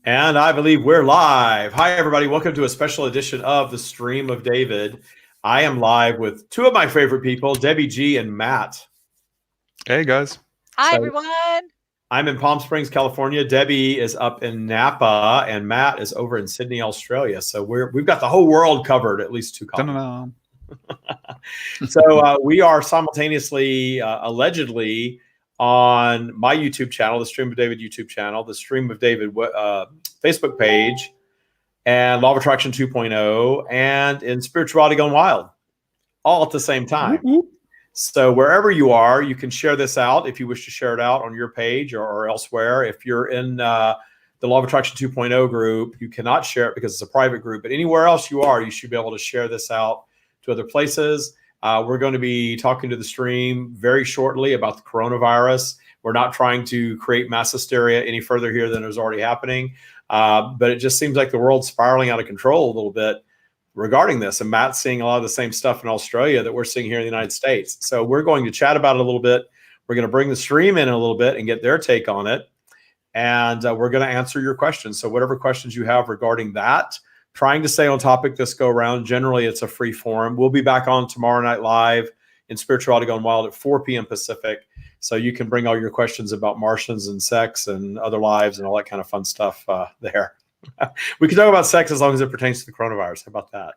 And I believe we're live. Hi, everybody. Welcome to a special edition of the Stream of David. I am live with two of my favorite people, Debbie G and Matt. Hey guys. Hi, So everyone. I'm in Palm Springs, California. Debbie is up in Napa, and Matt is over in Sydney, Australia. So we've got the whole world covered, at least two continents. So we are simultaneously, allegedly, on my YouTube channel, the Stream of David YouTube channel, the Stream of David Facebook page, and Law of Attraction 2.0, and in Spirituality Gone Wild, all at the same time. So wherever you are, you can share this out if you wish to share it out on your page or elsewhere. If you're in the Law of Attraction 2.0 group, you cannot share it because it's a private group. But anywhere else you are, you should be able to share this out to other places. We're going to be talking to the stream very shortly about the coronavirus. We're not trying to create mass hysteria any further here than is already happening. But it just seems like the world's spiraling out of control a little bit regarding this. And Matt's seeing a lot of the same stuff in Australia that we're seeing here in the United States. So we're going to chat about it a little bit. We're going to bring the stream in a little bit and get their take on it. And we're going to answer your questions. So whatever questions you have regarding that, trying to stay on topic this go around. Generally, it's a free forum. We'll be back on tomorrow night live in Spirituality Gone Wild at 4 p.m. Pacific. So you can bring all your questions about Martians and sex and other lives and all that kind of fun stuff there. We can talk about sex as long as it pertains to the coronavirus. How about that?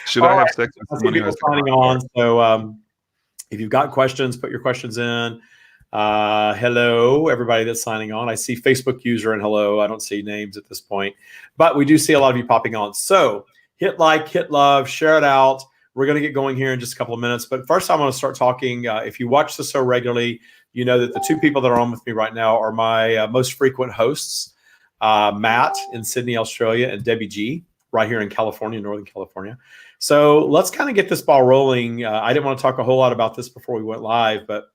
Should I have sex with someone who has signing on? So if you've got questions, put your questions in. Hello, everybody that's signing on. I see Facebook user and hello. I don't see names at this point, but we do see a lot of you popping on. So hit like, hit love, share it out. We're going to get going here in just a couple of minutes. But first, I want to start talking. If you watch the show regularly, you know that the two people that are on with me right now are my most frequent hosts, Matt in Sydney, Australia, and Debbie G right here in California, Northern California. So let's kind of get this ball rolling. I didn't want to talk a whole lot about this before we went live, but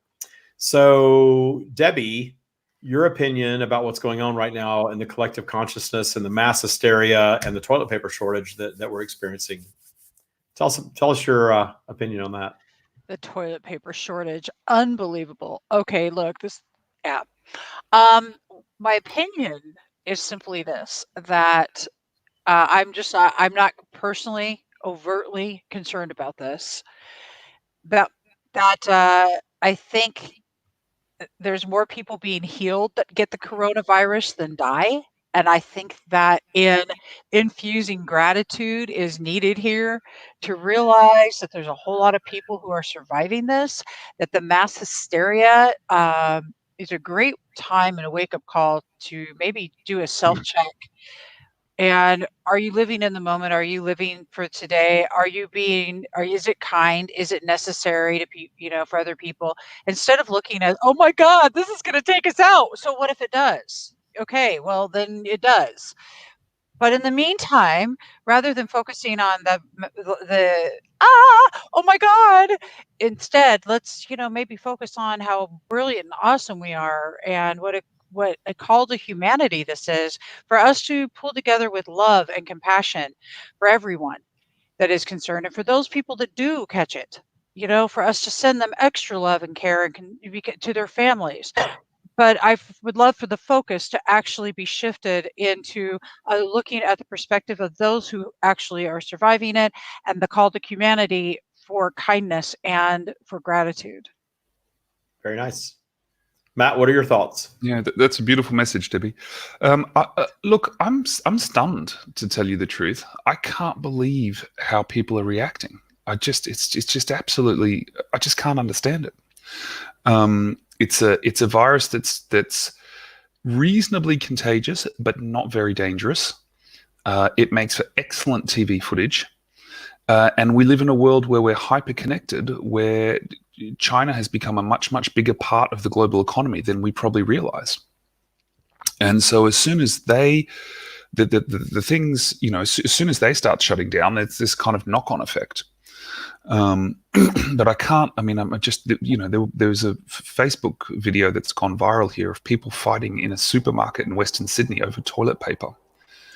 so Debbie, your opinion about what's going on right now in the collective consciousness and the mass hysteria and the toilet paper shortage that we're experiencing. Tell us your opinion on that. The toilet paper shortage, unbelievable. Okay, look, my opinion is simply this, that I'm not personally overtly concerned about this, but that I think there's more people being healed that get the coronavirus than die. And I think that in infusing gratitude is needed here to realize that there's a whole lot of people who are surviving this, that the mass hysteria is a great time and a wake-up call to maybe do a self-check. And are you living in the moment? Are you living for today? Is it kind? Is it necessary to be, for other people? Instead of looking at, oh my God, this is going to take us out. So what if it does? Okay, well, then it does. But in the meantime, rather than focusing on oh my God, instead, let's, maybe focus on how brilliant and awesome we are and what a call to humanity this is for us to pull together with love and compassion for everyone that is concerned. And for those people that do catch it, for us to send them extra love and care and to their families. But I would love for the focus to actually be shifted into looking at the perspective of those who actually are surviving it and the call to humanity for kindness and for gratitude. Very nice. Matt, what are your thoughts? Yeah, that's a beautiful message, Debbie. Look, I'm stunned, to tell you the truth. I can't believe how people are reacting. It's just absolutely, I just can't understand it. It's a virus that's reasonably contagious, but not very dangerous. It makes for excellent TV footage. And we live in a world where we're hyper-connected, where China has become a much, much bigger part of the global economy than we probably realize. And so as soon as the things, as soon as they start shutting down, there's this kind of knock-on effect. But I'm just, there's a Facebook video that's gone viral here of people fighting in a supermarket in Western Sydney over toilet paper.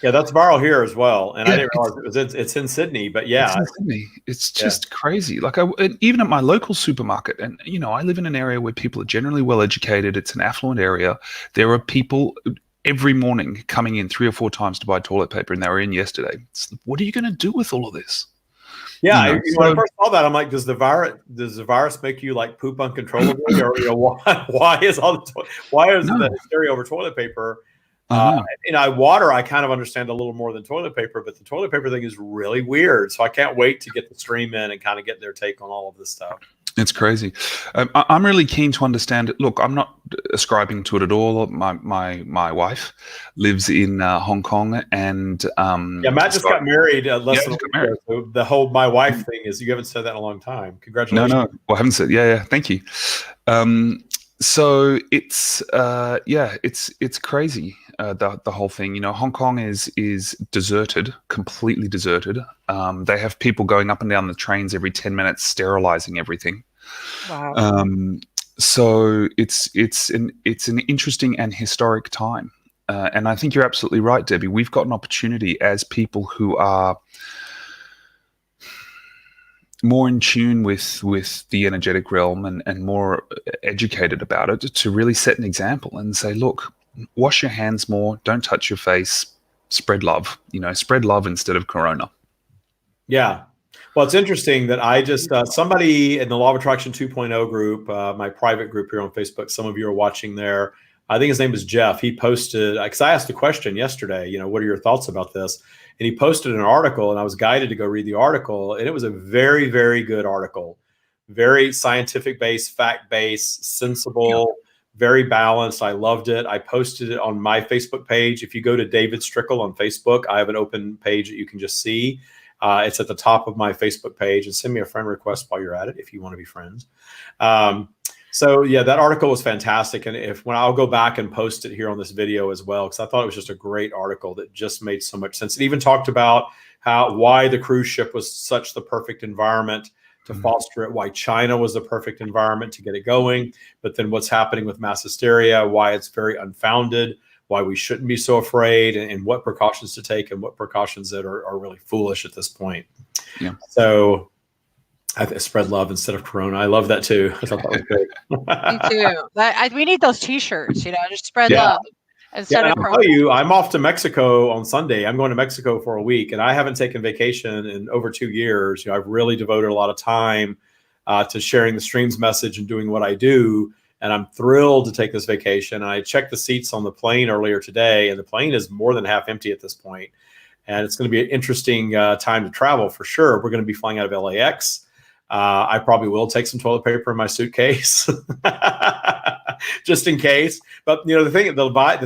Yeah, that's viral here as well. And I Yeah, didn't realize it's in Sydney, but it's yeah, in Sydney. It's yeah, just crazy. Like and even at my local supermarket, and I live in an area where people are generally well educated. It's an affluent area. There are people every morning coming in 3 or 4 times to buy toilet paper, and they were in yesterday. What are you going to do with all of this? yeah. When I So first saw that, I'm like, does the virus make you like poop uncontrollably, or why is why is the no, hysteria over toilet paper? I Uh, know. water, I kind of understand a little more than toilet paper, but the toilet paper thing is really weird. So I can't wait to get the stream in and kind of get their take on all of this stuff. It's crazy. I'm really keen to understand it. Look, I'm not ascribing to it at all. My wife lives in Hong Kong, and Yeah, Matt just so got married yeah, less I than a just got week married. ago. So the whole "my wife" thing is you haven't said that in a long time. No, Congratulations. no. Well, I haven't said. Yeah, yeah. Thank you. Um, so it's it's crazy. The whole thing. Hong Kong is deserted, completely deserted. They have people going up and down the trains every 10 minutes, sterilizing everything. Wow. Um, so it's an interesting and historic time. And I think you're absolutely right, Debbie. We've got an opportunity as people who are more in tune with the energetic realm and more educated about it to really set an example and say, look, wash your hands more, don't touch your face, spread love. Spread love instead of corona. Yeah. Well, it's interesting that I just somebody in the Law of Attraction 2.0 group, my private group here on Facebook. Some of you are watching there. I think his name is Jeff. He posted because I asked a question yesterday. What are your thoughts about this? And he posted an article, and I was guided to go read the article, and it was a very, very good article, very scientific based, fact based, Yeah. sensible, very balanced. I loved it. I posted it on my Facebook page. If you go to David Strickle on Facebook, I have an open page that you can just see. It's at the top of my Facebook page, and send me a friend request while you're at it if you want to be friends. So yeah, that article was fantastic, and when I'll go back and post it here on this video as well, because I thought it was just a great article that just made so much sense. It even talked about why the cruise ship was such the perfect environment to foster it, why China was the perfect environment to get it going, but then what's happening with mass hysteria, why it's very unfounded, why we shouldn't be so afraid, and what precautions to take and what precautions that are really foolish at this point. Yeah. So I spread love instead of corona. I love that too. I thought that was Me great. too. We need those T-shirts. Just spread Yeah. love Yeah, instead and of I'll corona. tell you, I'm off to Mexico on Sunday. I'm going to Mexico for a week, and I haven't taken vacation in over 2 years. I've really devoted a lot of time to sharing the streams message and doing what I do. And I'm thrilled to take this vacation. And I checked the seats on the plane earlier today, and the plane is more than half empty at this point. And it's going to be an interesting time to travel for sure. We're going to be flying out of LAX. I probably will take some toilet paper in my suitcase just in case. But the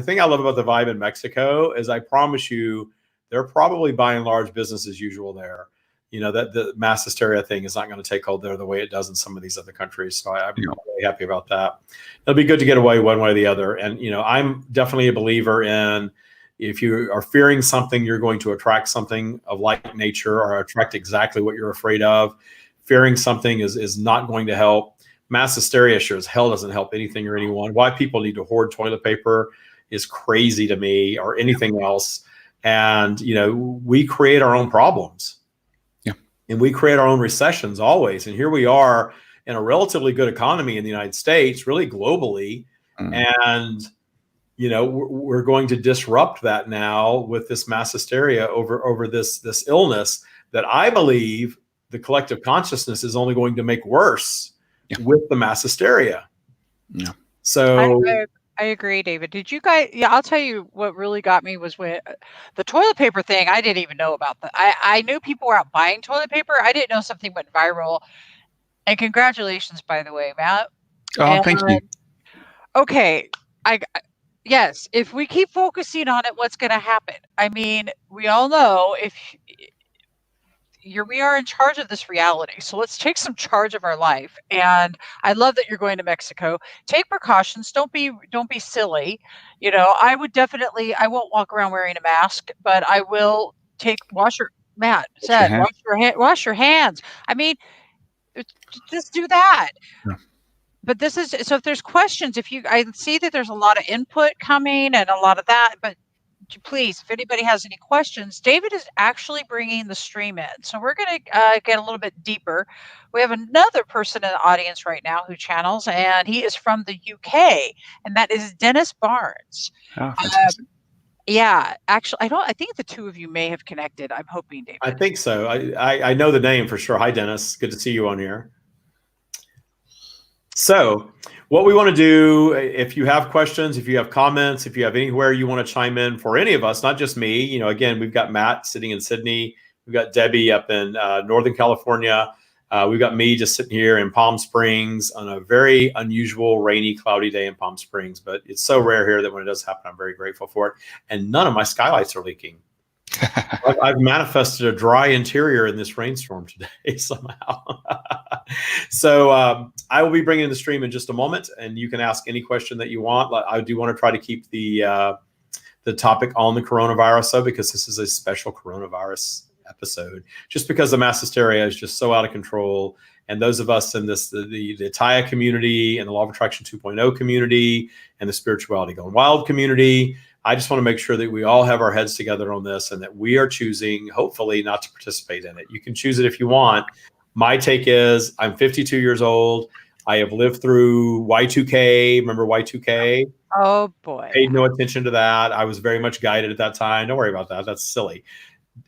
thing I love about the vibe in Mexico is I promise you, they're probably by and large business as usual there. That the mass hysteria thing is not going to take hold there the way it does in some of these other countries. So I'm really happy about that. It'll be good to get away one way or the other. And I'm definitely a believer in, if you are fearing something, you're going to attract something of like nature or attract exactly what you're afraid of. Fearing something is not going to help. Mass hysteria sure as hell doesn't help anything or anyone. Why people need to hoard toilet paper is crazy to me, or anything else. And we create our own problems. Yeah. And we create our own recessions always. And here we are in a relatively good economy in the United States, really globally. And we're going to disrupt that now with this mass hysteria over this illness that I believe the collective consciousness is only going to make worse with the mass hysteria. Yeah. So I agree, David. Did you guys? Yeah, I'll tell you what really got me was when the toilet paper thing. I didn't even know about that. I knew people were out buying toilet paper. I didn't know something went viral. And congratulations, by the way, Matt. Oh, thank you. Okay, yes. If we keep focusing on it, what's going to happen? I mean, we all know we are in charge of this reality. So let's take some charge of our life. And I love that you're going to Mexico. Take precautions. Don't be silly. I would definitely, I won't walk around wearing a mask, but I will Matt said, wash your hands. I mean, just do that. Yeah. But so if there's questions, I see that there's a lot of input coming and a lot of that, but please, if anybody has any questions, David is actually bringing the stream in. So we're going to get a little bit deeper. We have another person in the audience right now who channels, and he is from the UK, and that is Dennis Barnes. Oh, fantastic. Yeah, actually, I think the two of you may have connected. I'm hoping, David. I think so. I know the name for sure. Hi, Dennis. Good to see you on here. So what we want to do, if you have questions, if you have comments, if you have anywhere you want to chime in for any of us, not just me, again, we've got Matt sitting in Sydney. We've got Debbie up in Northern California. We've got me just sitting here in Palm Springs on a very unusual, rainy, cloudy day in Palm Springs. But it's so rare here that when it does happen, I'm very grateful for it. And none of my skylights are leaking. I've manifested a dry interior in this rainstorm today somehow. So I will be bringing the stream in just a moment, and you can ask any question that you want. I do want to try to keep the topic on the coronavirus, though, because this is a special coronavirus episode. Just because the mass hysteria is just so out of control, and those of us in the Taya community and the Law of Attraction 2.0 community and the Spirituality Gone Wild community, I just want to make sure that we all have our heads together on this and that we are choosing, hopefully, not to participate in it. You can choose it if you want. My take is I'm 52 years old. I have lived through Y2K. Remember Y2K? Oh, boy. Paid no attention to that. I was very much guided at that time. Don't worry about that. That's silly.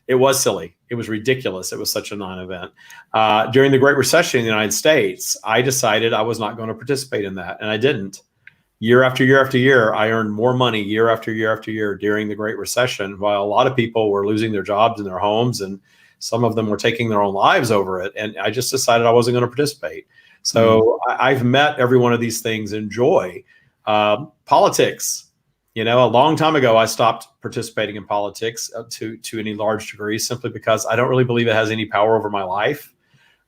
It was silly. It was ridiculous. It was such a non-event. During the Great Recession in the United States, I decided I was not going to participate in that, and I didn't. Year after year after year, I earned more money year after year after year during the Great Recession, while a lot of people were losing their jobs and their homes, and some of them were taking their own lives over it. And I just decided I wasn't going to participate. So I've met every one of these things in joy. Politics, a long time ago, I stopped participating in politics to any large degree, simply because I don't really believe it has any power over my life.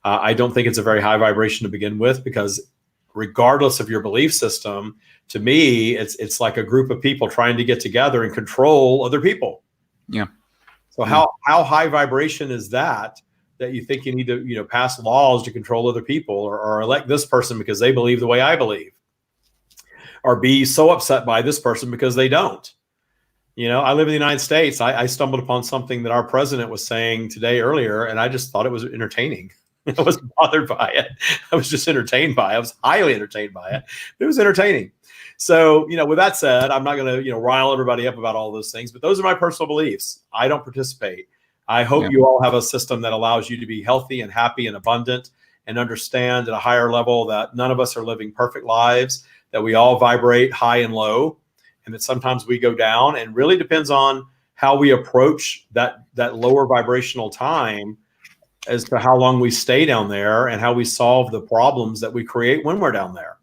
I don't think it's a very high vibration to begin with, because regardless of your belief system, to me, it's like a group of people trying to get together and control other people. Yeah. So how high vibration is that you think you need to pass laws to control other people, or elect this person because they believe the way I believe, or be so upset by this person because they don't? I live in the United States. I stumbled upon something that our president was saying today earlier, and I just thought it was entertaining. I wasn't bothered by it. I was just entertained by it. I was highly entertained by it. It was entertaining. So, with that said, I'm not going to, rile everybody up about all those things, but those are my personal beliefs. I don't participate. I hope you all have a system that allows you to be healthy and happy and abundant, and understand at a higher level that none of us are living perfect lives, that we all vibrate high and low, and that sometimes we go down, and really depends on how we approach that lower vibrational time as to how long we stay down there and how we solve the problems that we create when we're down there.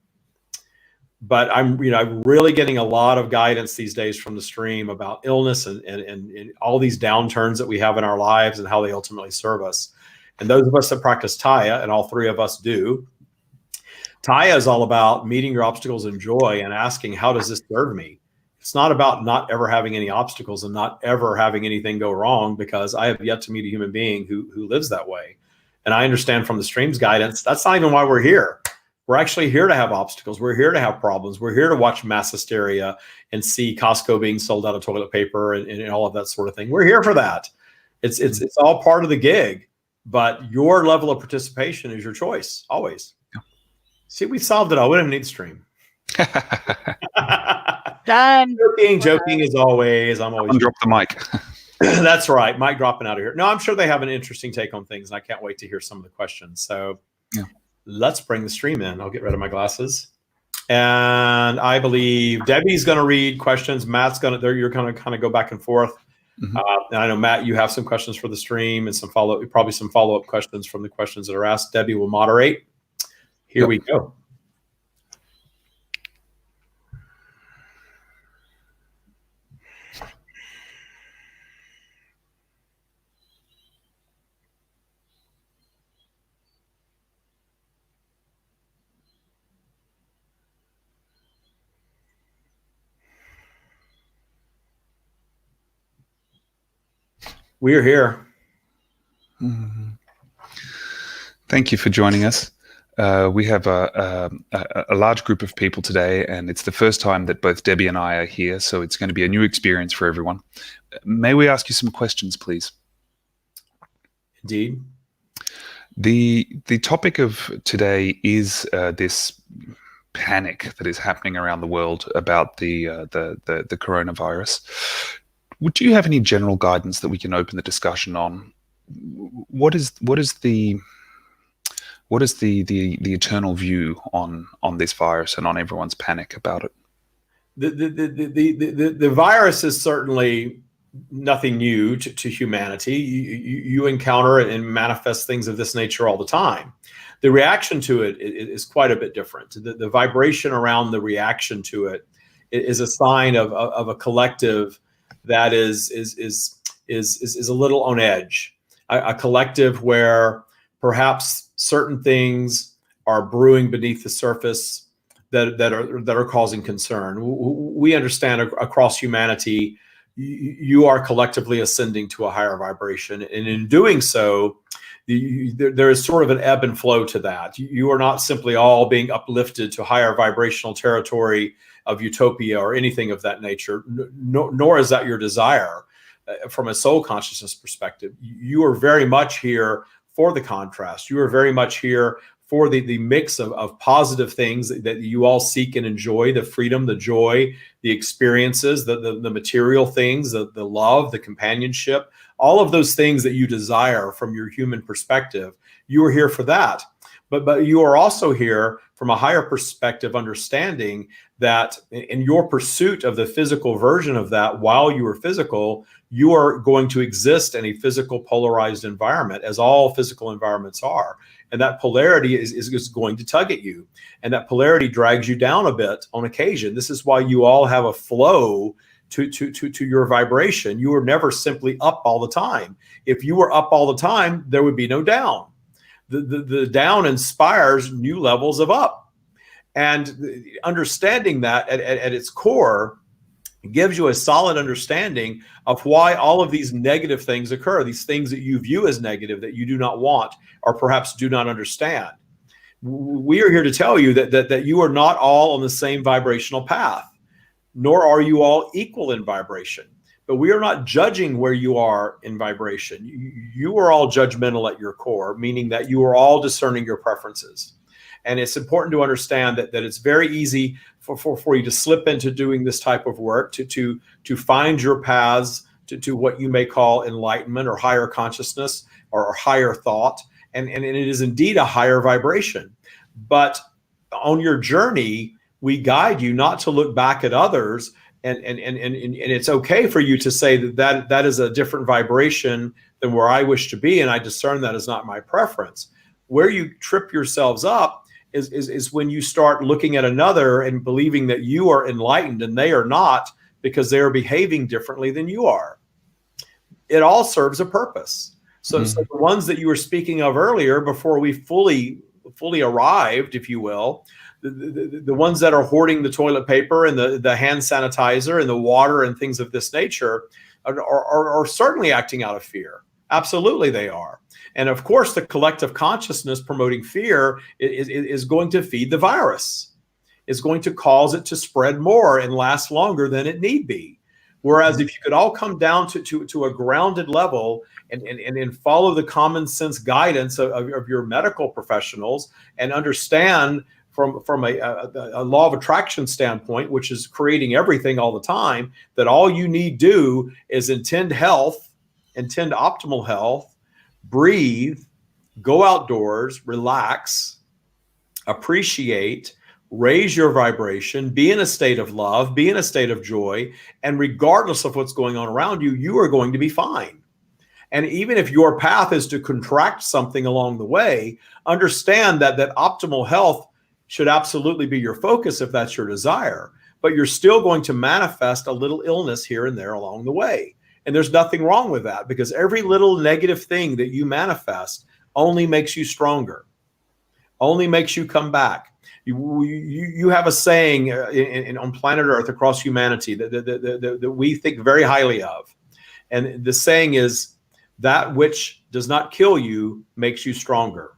But I'm really getting a lot of guidance these days from the stream about illness and all these downturns that we have in our lives and how they ultimately serve us. And those of us that practice Taya, and all three of us do, Taya is all about meeting your obstacles in joy and asking, how does this serve me? It's not about not ever having any obstacles and not ever having anything go wrong, because I have yet to meet a human being who lives that way. And I understand from the stream's guidance, that's not even why we're here. We're actually here to have obstacles. We're here to have problems. We're here to watch mass hysteria and see Costco being sold out of toilet paper and all of that sort of thing. We're here for that. It's all part of the gig, but your level of participation is your choice, always. See, we solved it all. We don't even need the stream. Done. Joking as always. I'm always drop the mic. That's right. Mic dropping out of here. No, I'm sure they have an interesting take on things, and I can't wait to hear some of the questions. So let's bring the stream in. I'll get rid of my glasses. And I believe Debbie's going to read questions. Matt's going to, you're going to kind of go back and forth. Mm-hmm. And I know, Matt, you have some questions for the stream and probably some follow-up questions from the questions that are asked. Debbie will moderate. Here we go. We're here. Thank you for joining us. We have a large group of people today, and it's the first time that both Debbie and I are here, so it's going to be a new experience for everyone. May we ask you some questions, please? Indeed. The topic of today is this panic that is happening around the world about the coronavirus. Would you have any general guidance that we can open the discussion on? What is the eternal view on this virus and on everyone's panic about it? The virus is certainly nothing new to humanity. You encounter it and manifest things of this nature all the time. The reaction to it is quite a bit different. The vibration around the reaction to it is a sign of a collective that is a little on edge. A collective where perhaps certain things are brewing beneath the surface that are causing concern. We understand across humanity, you are collectively ascending to a higher vibration, and in doing so, there is sort of an ebb and flow to that. You are not simply all being uplifted to higher vibrational territory of utopia or anything of that nature, nor is that your desire. From a soul consciousness perspective, you are very much here for the contrast. You are very much here for the mix of positive things that you all seek and enjoy, the freedom, the joy, the experiences, the material things, the love, the companionship, all of those things that you desire from your human perspective. You are here for that. But you are also here from a higher perspective, understanding that in your pursuit of the physical version of that, while you are physical, you are going to exist in a physical polarized environment, as all physical environments are. And that polarity is going to tug at you. And that polarity drags you down a bit on occasion. This is why you all have a flow to your vibration. You are never simply up all the time. If you were up all the time, there would be no down. The down inspires new levels of up. And understanding that at its core gives you a solid understanding of why all of these negative things occur, these things that you view as negative, that you do not want or perhaps do not understand. We are here to tell you that you are not all on the same vibrational path, nor are you all equal in vibration. But we are not judging where you are in vibration. You are all judgmental at your core, meaning that you are all discerning your preferences. And it's important to understand that it's very easy for you to slip into doing this type of work, to find your paths to what you may call enlightenment or higher consciousness or higher thought. And it is indeed a higher vibration. But on your journey, we guide you not to look back at others. And it's okay for you to say that is a different vibration than where I wish to be, and I discern that is not my preference. Where you trip yourselves up is when you start looking at another and believing that you are enlightened and they are not, because they are behaving differently than you are. It all serves a purpose. So the ones that you were speaking of earlier, before we fully arrived, if you will, the ones that are hoarding the toilet paper and the hand sanitizer and the water and things of this nature are certainly acting out of fear. Absolutely they are. And of course, the collective consciousness promoting fear is going to feed the virus. It's going to cause it to spread more and last longer than it need be. Whereas if you could all come down to a grounded level and follow the common sense guidance of your medical professionals and understand from a law of attraction standpoint, which is creating everything all the time, that all you need do is intend optimal health, breathe, go outdoors, relax, appreciate, raise your vibration, be in a state of love, be in a state of joy, and regardless of what's going on around you, you are going to be fine. And even if your path is to contract something along the way, understand that optimal health should absolutely be your focus if that's your desire, but you're still going to manifest a little illness here and there along the way. And there's nothing wrong with that, because every little negative thing that you manifest only makes you stronger, only makes you come back. You have a saying on planet Earth, across humanity, that we think very highly of. And the saying is, that which does not kill you makes you stronger.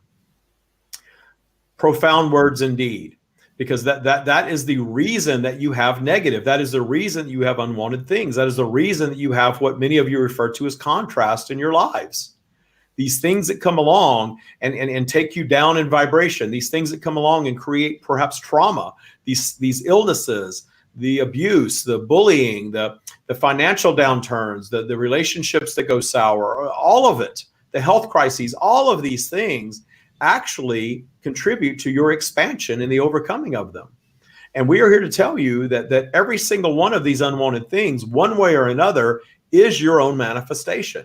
Profound words indeed, because that is the reason that you have negative. That is the reason you have unwanted things. That is the reason that you have what many of you refer to as contrast in your lives. These things that come along and take you down in vibration, these things that come along and create perhaps trauma, these illnesses, the abuse, the bullying, the financial downturns, the relationships that go sour, all of it, the health crises, all of these things actually contribute to your expansion and the overcoming of them. And we are here to tell you that every single one of these unwanted things, one way or another, is your own manifestation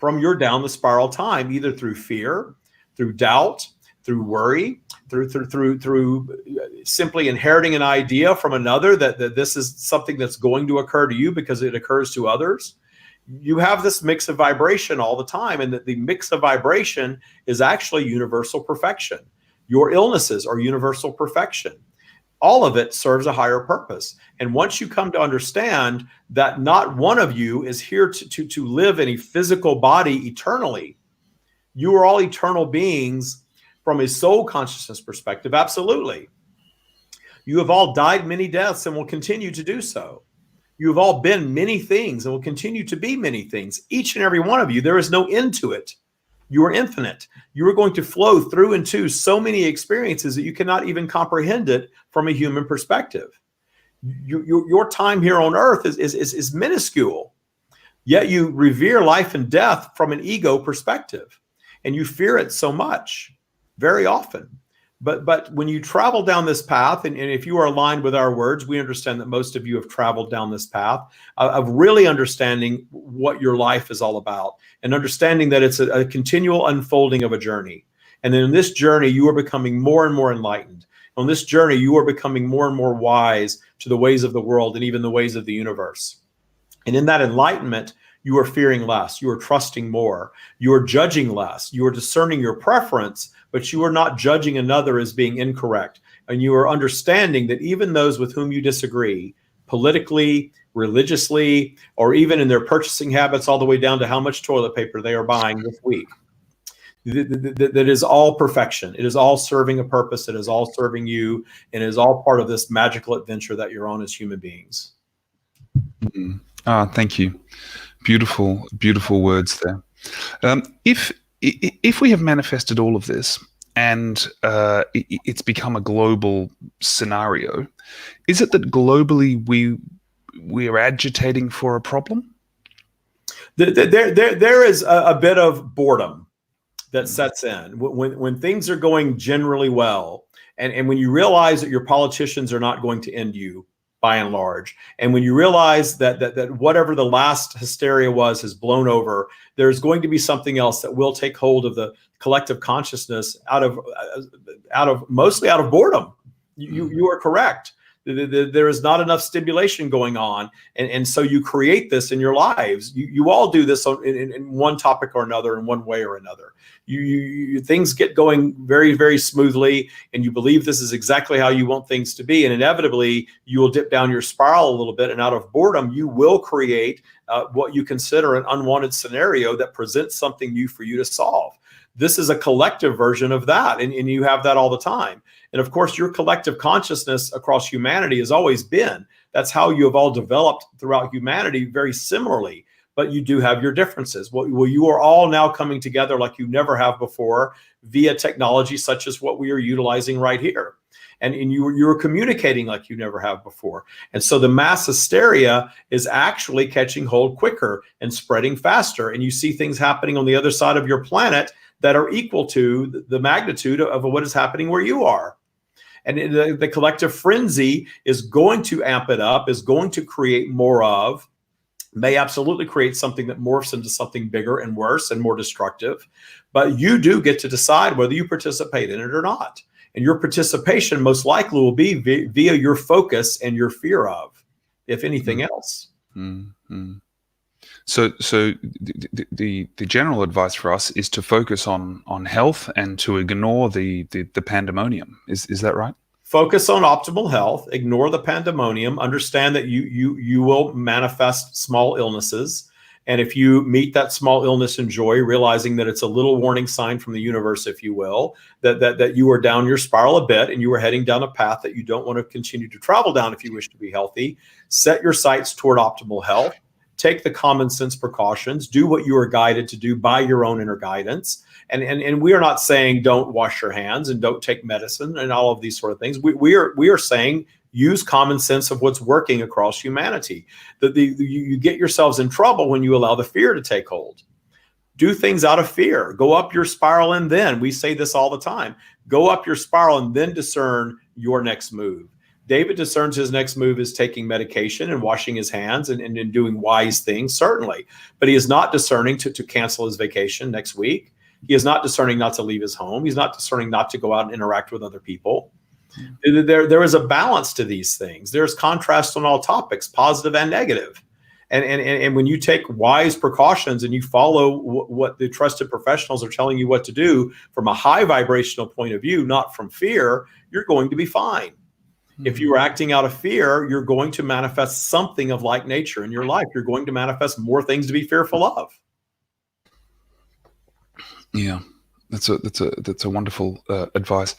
from your down the spiral time, either through fear, through doubt, through worry, through simply inheriting an idea from another that this is something that's going to occur to you because it occurs to others. You have this mix of vibration all the time, and that the mix of vibration is actually universal perfection. Your illnesses are universal perfection. All of it serves a higher purpose. And once you come to understand that not one of you is here to live in a physical body eternally, you are all eternal beings from a soul consciousness perspective. Absolutely. You have all died many deaths and will continue to do so. You have all been many things and will continue to be many things. Each and every one of you, there is no end to it. You are infinite. You are going to flow through and to so many experiences that you cannot even comprehend it from a human perspective. Your time here on earth is minuscule, yet you revere life and death from an ego perspective, and you fear it so much very often. But when you travel down this path, and if you are aligned with our words, we understand that most of you have traveled down this path of really understanding what your life is all about, and understanding that it's a continual unfolding of a journey. And then in this journey, you are becoming more and more enlightened. On this journey, you are becoming more and more wise to the ways of the world and even the ways of the universe. And in that enlightenment, you are fearing less, you are trusting more, you are judging less, you are discerning your preference, but you are not judging another as being incorrect. And you are understanding that even those with whom you disagree, politically, religiously, or even in their purchasing habits, all the way down to how much toilet paper they are buying this week, that is all perfection. It is all serving a purpose. It is all serving you, and it is all part of this magical adventure that you're on as human beings. Mm-hmm. Thank you. Beautiful, beautiful words there. If we have manifested all of this and it's become a global scenario, is it that globally we are agitating for a problem? There is a bit of boredom that sets in when things are going generally well, and when you realize that your politicians are not going to end you by and large, and when you realize that whatever the last hysteria was has blown over, there's going to be something else that will take hold of the collective consciousness out of mostly out of boredom. You are correct. There is not enough stimulation going on, and so you create this in your lives. You all do this in one topic or another, in one way or another. You things get going very, very smoothly, and you believe this is exactly how you want things to be, and inevitably you will dip down your spiral a little bit, and out of boredom you will create what you consider an unwanted scenario that presents something new for you to solve. This is a collective version of that, and you have that all the time. And of course, your collective consciousness across humanity has always been. That's how you have all developed throughout humanity very similarly. But you do have your differences. Well, you are all now coming together like you never have before via technology such as what we are utilizing right here. And you're communicating like you never have before. And so the mass hysteria is actually catching hold quicker and spreading faster. And you see things happening on the other side of your planet that are equal to the magnitude of what is happening where you are. And the collective frenzy is going to amp it up, is going to create more of, may absolutely create something that morphs into something bigger and worse and more destructive. But you do get to decide whether you participate in it or not. And your participation most likely will be via your focus and your fear of, if anything else. Mm-hmm. So the general advice for us is to focus on health and to ignore the pandemonium. Is that right? Focus on optimal health, ignore the pandemonium, understand that you will manifest small illnesses, And if you meet that small illness in joy, realizing that it's a little warning sign from the universe, if you will, that you are down your spiral a bit and you are heading down a path that you don't want to continue to travel down if you wish to be healthy, set your sights toward optimal health. Take the common sense precautions, do what you are guided to do by your own inner guidance. And we are not saying don't wash your hands and don't take medicine and all of these sort of things. We are saying use common sense of what's working across humanity. You get yourselves in trouble when you allow the fear to take hold. Do things out of fear. Go up your spiral and then, we say this all the time, go up your spiral and then discern your next move. David discerns his next move is taking medication and washing his hands and doing wise things, certainly. But he is not discerning to cancel his vacation next week. He is not discerning not to leave his home. He's not discerning not to go out and interact with other people. There is a balance to these things. There's contrast on all topics, positive and negative. And when you take wise precautions and you follow what the trusted professionals are telling you what to do from a high vibrational point of view, not from fear, you're going to be fine. If you are acting out of fear, you're going to manifest something of like nature in your life. You're going to manifest more things to be fearful of. Yeah, that's a wonderful advice.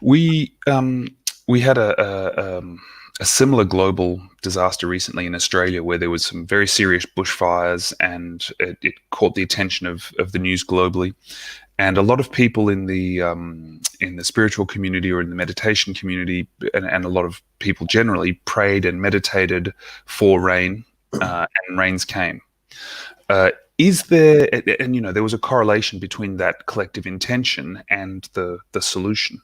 We had a similar global disaster recently in Australia where there was some very serious bushfires, and it caught the attention of the news globally. And a lot of people in the spiritual community or in the meditation community, and a lot of people generally prayed and meditated for rain, and rains came. Is there, and there was a correlation between that collective intention and the solution.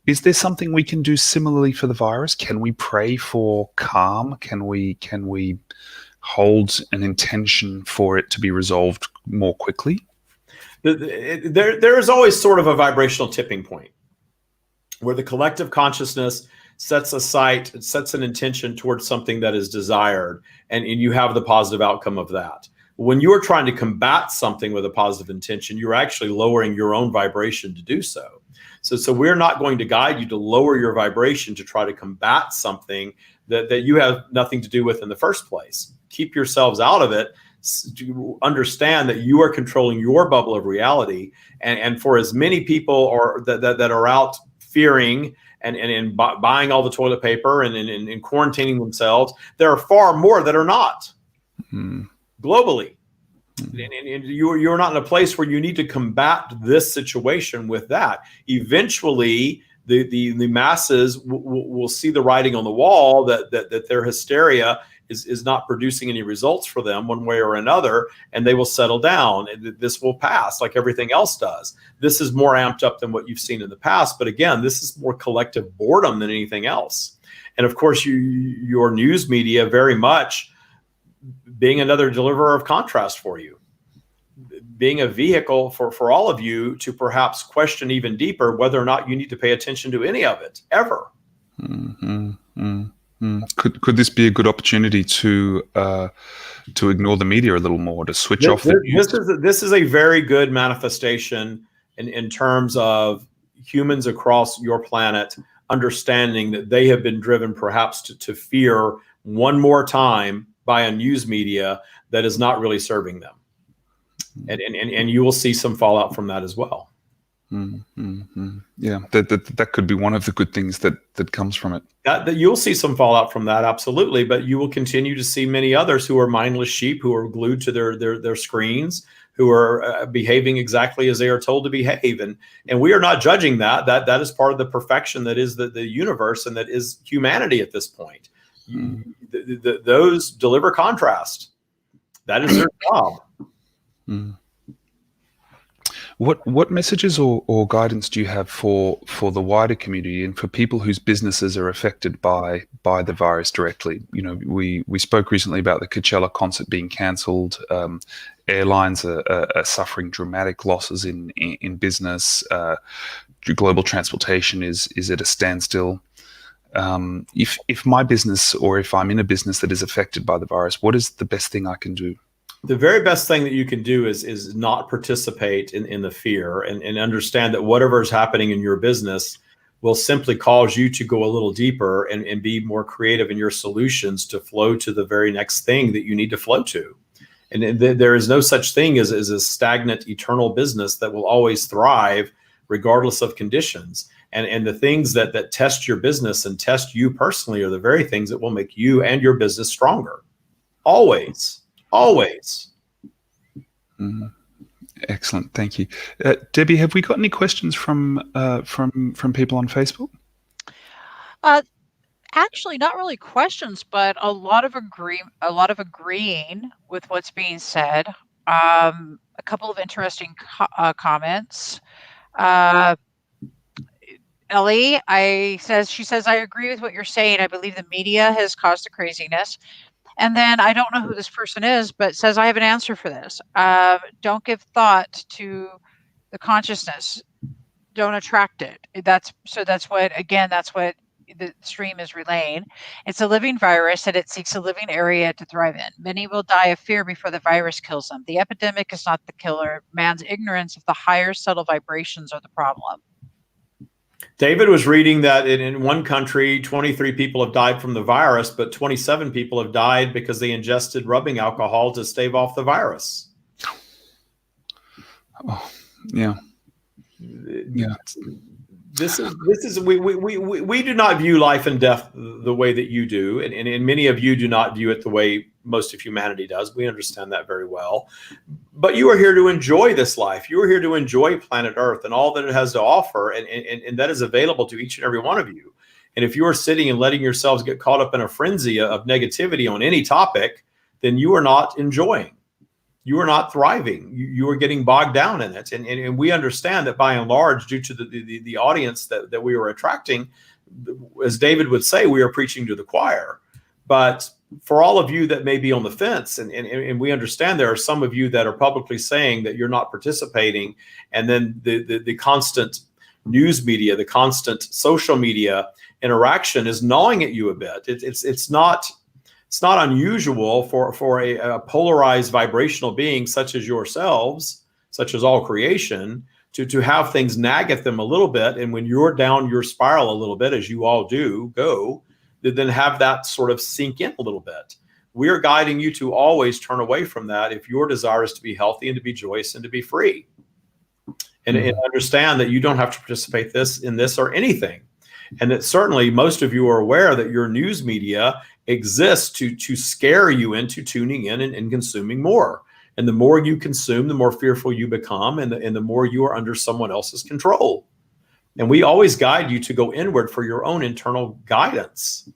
Is there something we can do similarly for the virus? Can we pray for calm? Can we hold an intention for it to be resolved more quickly? There is always sort of a vibrational tipping point where the collective consciousness sets a sight, sets an intention towards something that is desired, and you have the positive outcome of that. When you are trying to combat something with a positive intention, you're actually lowering your own vibration to do so. So we're not going to guide you to lower your vibration to try to combat something that you have nothing to do with in the first place. Keep yourselves out of it. To understand that you are controlling your bubble of reality, and for as many people that are out fearing and buying all the toilet paper and quarantining themselves, there are far more that are not globally. And you're not in a place where you need to combat this situation with that. Eventually, the masses will see the writing on the wall that their hysteria is not producing any results for them one way or another, and they will settle down. This will pass like everything else does. This is more amped up than what you've seen in the past. But again, this is more collective boredom than anything else. And of course, your news media very much being another deliverer of contrast for you, being a vehicle for all of you to perhaps question even deeper whether or not you need to pay attention to any of it ever. Could this be a good opportunity to ignore the media a little more, to switch off the news? This is a very good manifestation in terms of humans across your planet understanding that they have been driven perhaps to fear one more time by a news media that is not really serving them. And you will see some fallout from that as well. Yeah, that could be one of the good things that comes from it. That you'll see some fallout from that, absolutely. But you will continue to see many others who are mindless sheep, who are glued to their screens, who are behaving exactly as they are told to behave. And we are not judging that. That is part of the perfection that is the universe and that is humanity at this point. Those deliver contrast. That is their job. What messages or guidance do you have for the wider community and for people whose businesses are affected by the virus directly? We spoke recently about the Coachella concert being cancelled. Airlines are suffering dramatic losses in business. Global transportation is at a standstill. If my business, or if I'm in a business that is affected by the virus, what is the best thing I can do? The very best thing that you can do is not participate in the fear and understand that whatever is happening in your business will simply cause you to go a little deeper and be more creative in your solutions to flow to the very next thing that you need to flow to. And there is no such thing as a stagnant, eternal business that will always thrive regardless of conditions. And the things that test your business and test you personally are the very things that will make you and your business stronger. Always, always. Mm-hmm. Excellent, thank you, Debbie. Have we got any questions from people on Facebook? Actually, not really questions, but a lot of agreeing with what's being said. A couple of interesting comments. Ellie, she says, I agree with what you're saying. I believe the media has caused the craziness. And then I don't know who this person is, but says, I have an answer for this. Don't give thought to the consciousness. Don't attract it. That's what the stream is relaying. It's a living virus and it seeks a living area to thrive in. Many will die of fear before the virus kills them. The epidemic is not the killer. Man's ignorance of the higher subtle vibrations are the problem. David was reading that in one country, 23 people have died from the virus, but 27 people have died because they ingested rubbing alcohol to stave off the virus. Oh, yeah. Yeah. This is we do not view life and death the way that you do, and many of you do not view it the way most of humanity does. We understand that very well. But you are here to enjoy this life. You are here to enjoy planet Earth and all that it has to offer, and that is available to each and every one of you. And if you are sitting and letting yourselves get caught up in a frenzy of negativity on any topic, then you are not enjoying. You are not thriving. You are getting bogged down in it. And we understand that by and large, due to the audience that we are attracting, as David would say, we are preaching to the choir. But for all of you that may be on the fence, and we understand there are some of you that are publicly saying that you're not participating, and then the constant news media, the constant social media interaction is gnawing at you a bit. It's not unusual for a polarized vibrational being such as yourselves, such as all creation, to have things nag at them a little bit. And when you're down your spiral a little bit, as you all do, then have that sort of sink in a little bit. We are guiding you to always turn away from that if your desire is to be healthy and to be joyous and to be free. And understand that you don't have to participate in this or anything. And that certainly most of you are aware that your news media exists to scare you into tuning in and consuming more. And the more you consume, the more fearful you become, and the more you are under someone else's control. And we always guide you to go inward for your own internal guidance.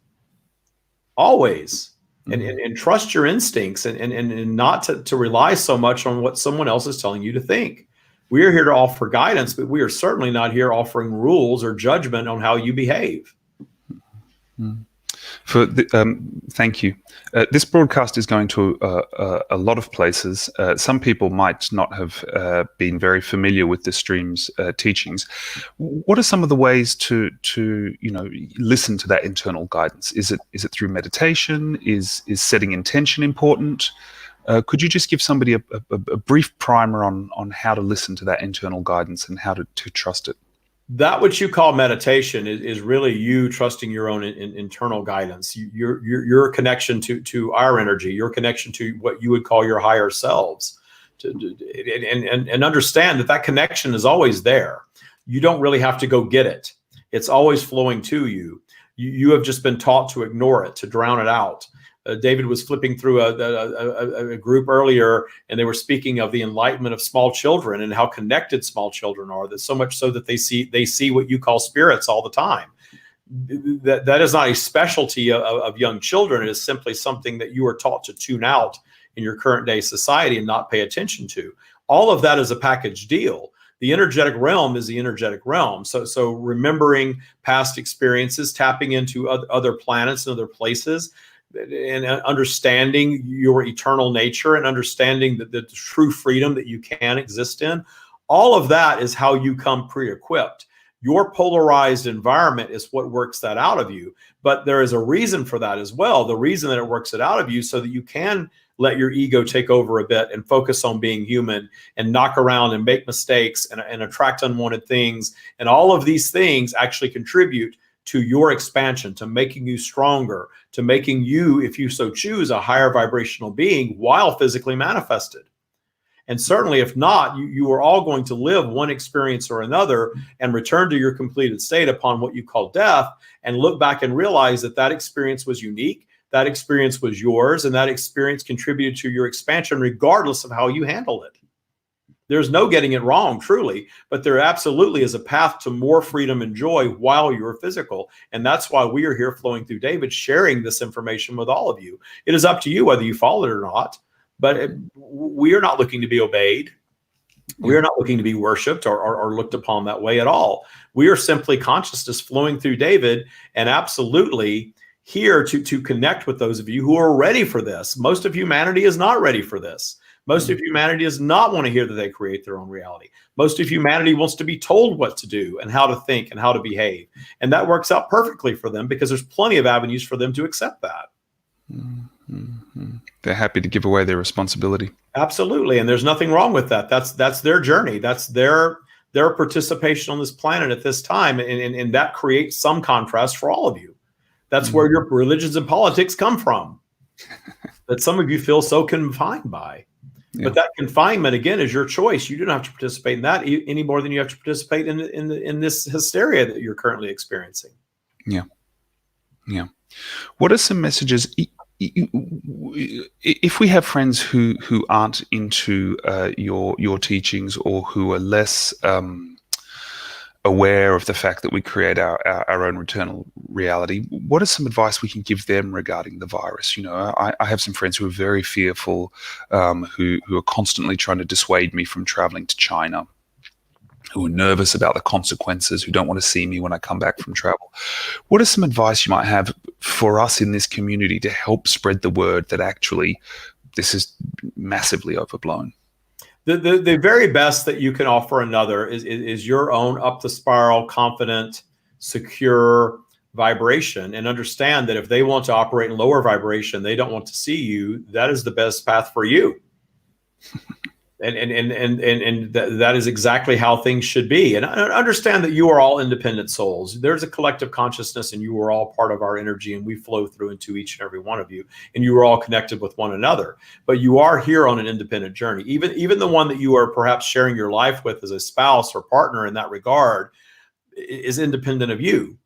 Always. And trust your instincts and not to rely so much on what someone else is telling you to think. We are here to offer guidance, but we are certainly not here offering rules or judgment on how you behave. Thank you. This broadcast is going to a lot of places. Some people might not have been very familiar with the stream's teachings. What are some of the ways to listen to that internal guidance? Is it through meditation? Is setting intention important? Could you just give somebody a brief primer on how to listen to that internal guidance and how to trust it? That what you call meditation is really you trusting your own internal guidance, your connection to our energy, your connection to what you would call your higher selves, and understand that connection is always there. You don't really have to go get it. It's always flowing to you. You have just been taught to ignore it, to drown it out. David was flipping through a group earlier, and they were speaking of the enlightenment of small children and how connected small children are. That so much so that they see what you call spirits all the time. That is not a specialty of young children. It is simply something that you are taught to tune out in your current day society and not pay attention to. All of that is a package deal. The energetic realm is the energetic realm. So remembering past experiences, tapping into other planets and other places, and understanding your eternal nature and understanding the true freedom that you can exist in. All of that is how you come pre-equipped. Your polarized environment is what works that out of you. But there is a reason for that as well. The reason that it works it out of you so that you can let your ego take over a bit and focus on being human and knock around and make mistakes and attract unwanted things. And all of these things actually contribute to your expansion, to making you stronger, to making you, if you so choose, a higher vibrational being while physically manifested. And certainly, if not, you are all going to live one experience or another and return to your completed state upon what you call death, and look back and realize that that experience was unique, that experience was yours, and that experience contributed to your expansion regardless of how you handle it. There's no getting it wrong, truly, but there absolutely is a path to more freedom and joy while you're physical. And that's why we are here flowing through David, sharing this information with all of you. It is up to you whether you follow it or not. But we are not looking to be obeyed. We are not looking to be worshipped or looked upon that way at all. We are simply consciousness flowing through David, and absolutely here to connect with those of you who are ready for this. Most of humanity is not ready for this. Most of humanity does not want to hear that they create their own reality. Most of humanity wants to be told what to do and how to think and how to behave. And that works out perfectly for them because there's plenty of avenues for them to accept that. Mm-hmm. They're happy to give away their responsibility. Absolutely. And there's nothing wrong with that. That's their journey. That's their participation on this planet at this time. And that creates some contrast for all of you. That's where your religions and politics come from, that some of you feel so confined by. Yeah. But that confinement, again, is your choice. You don't have to participate in that any more than you have to participate in this hysteria that you're currently experiencing. Yeah. Yeah. What are some messages? If we have friends who aren't into your teachings, or who are less aware of the fact that we create our own eternal reality, what is some advice we can give them regarding the virus? You know, I have some friends who are very fearful, who are constantly trying to dissuade me from traveling to China, who are nervous about the consequences, who don't want to see me when I come back from travel. What is some advice you might have for us in this community to help spread the word that actually this is massively overblown? The very best that you can offer another is your own up the spiral, confident, secure vibration, and understand that if they want to operate in lower vibration, they don't want to see you. That is the best path for you. And that is exactly how things should be. And understand that you are all independent souls. There's a collective consciousness, and you are all part of our energy, and we flow through into each and every one of you, and you are all connected with one another. But you are here on an independent journey. Even the one that you are perhaps sharing your life with as a spouse or partner in that regard is independent of you.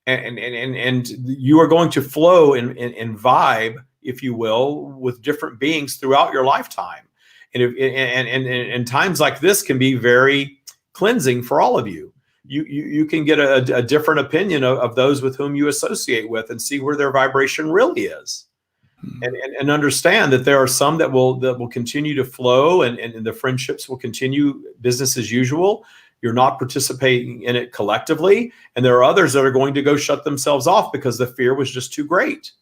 And you are going to flow and vibe, if you will, with different beings throughout your lifetime. And times like this can be very cleansing for all of you. You can get a different opinion of those with whom you associate with, and see where their vibration really is, and understand that there are some that will continue to flow, and the friendships will continue business as usual. You're not participating in it collectively, and there are others that are going to go shut themselves off because the fear was just too great.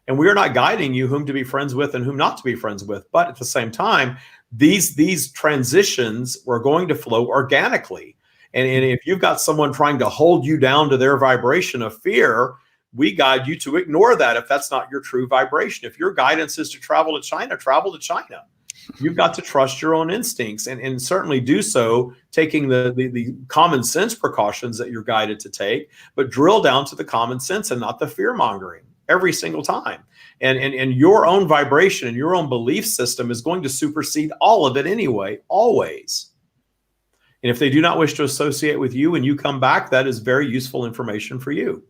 And we are not guiding you whom to be friends with and whom not to be friends with. But at the same time, these transitions are going to flow organically. And if you've got someone trying to hold you down to their vibration of fear, we guide you to ignore that if that's not your true vibration. If your guidance is to travel to China, travel to China. You've got to trust your own instincts, and certainly do so taking the common sense precautions that you're guided to take, but drill down to the common sense and not the fear mongering every single time. And your own vibration and your own belief system is going to supersede all of it anyway, always. And if they do not wish to associate with you when you come back, that is very useful information for you.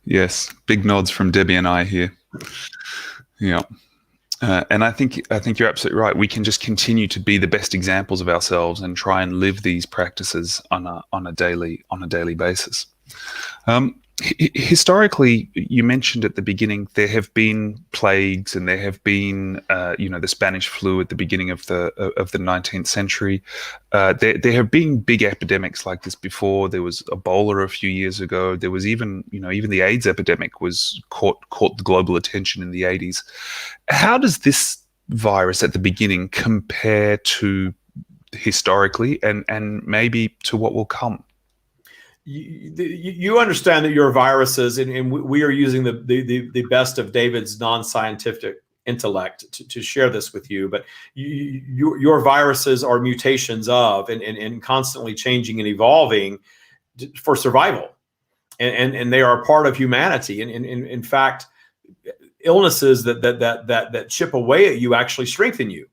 Yes, big nods from Debbie and I here. Yeah. And I think you're absolutely right. We can just continue to be the best examples of ourselves and try and live these practices on a daily basis. Historically, you mentioned at the beginning there have been plagues, and there have been the Spanish flu at the beginning of the 19th century. There have been big epidemics like this before. There was Ebola a few years ago. There was even the AIDS epidemic was caught the global attention in the 80s. How does this virus at the beginning compare to historically, and maybe to what will come? You understand that your viruses, and we are using the best of David's non-scientific intellect to share this with you, but your viruses are mutations of and constantly changing and evolving for survival. And they are a part of humanity. And in fact, illnesses that chip away at you actually strengthen you.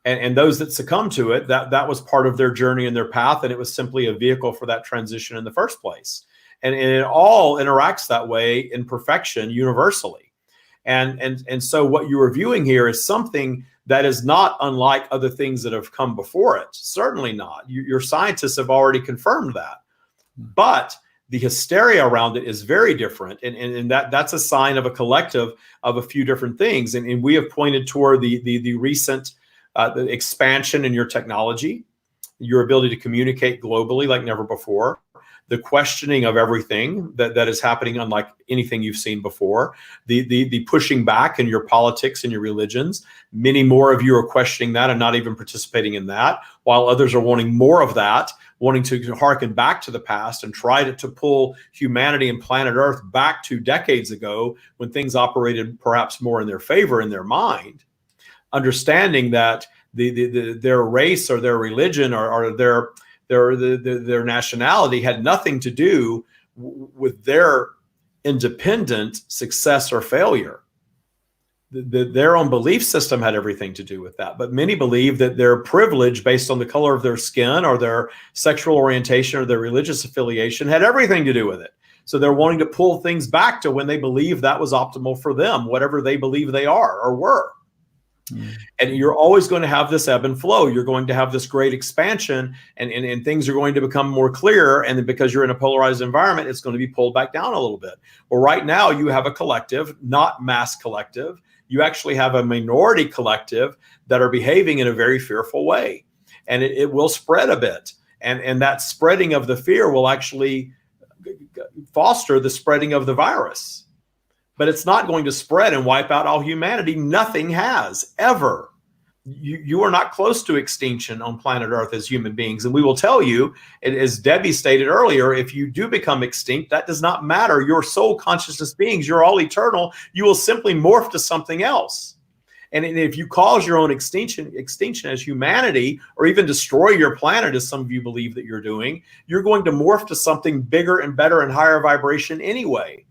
And those that succumb to it, that was part of their journey and their path, and it was simply a vehicle for that transition in the first place. And it all interacts that way in perfection universally. And so what you're reviewing here is something that is not unlike other things that have come before it. Certainly not. Your scientists have already confirmed that. But the hysteria around it is very different. And that's a sign of a collective of a few different things. And we have pointed toward the recent the expansion in your technology, your ability to communicate globally like never before, the questioning of everything that is happening unlike anything you've seen before, the pushing back in your politics and your religions. Many more of you are questioning that and not even participating in that, while others are wanting more of that, wanting to harken back to the past and try to pull humanity and planet Earth back to decades ago when things operated perhaps more in their favor in their mind, understanding that their race or their religion or their nationality had nothing to do with their independent success or failure. Their own belief system had everything to do with that. But many believe that their privilege based on the color of their skin or their sexual orientation or their religious affiliation had everything to do with it. So they're wanting to pull things back to when they believe that was optimal for them, whatever they believe they are or were. And you're always going to have this ebb and flow. You're going to have this great expansion and things are going to become more clear. And then because you're in a polarized environment, it's going to be pulled back down a little bit. Well, right now you have a collective, not mass collective. You actually have a minority collective that are behaving in a very fearful way. And it will spread a bit. And that spreading of the fear will actually foster the spreading of the virus. But it's not going to spread and wipe out all humanity. Nothing has, ever. You are not close to extinction on planet Earth as human beings. And we will tell you, as Debbie stated earlier, if you do become extinct, that does not matter. You're soul consciousness beings. You're all eternal. You will simply morph to something else. And if you cause your own extinction as humanity, or even destroy your planet, as some of you believe that you're doing, you're going to morph to something bigger and better and higher vibration anyway.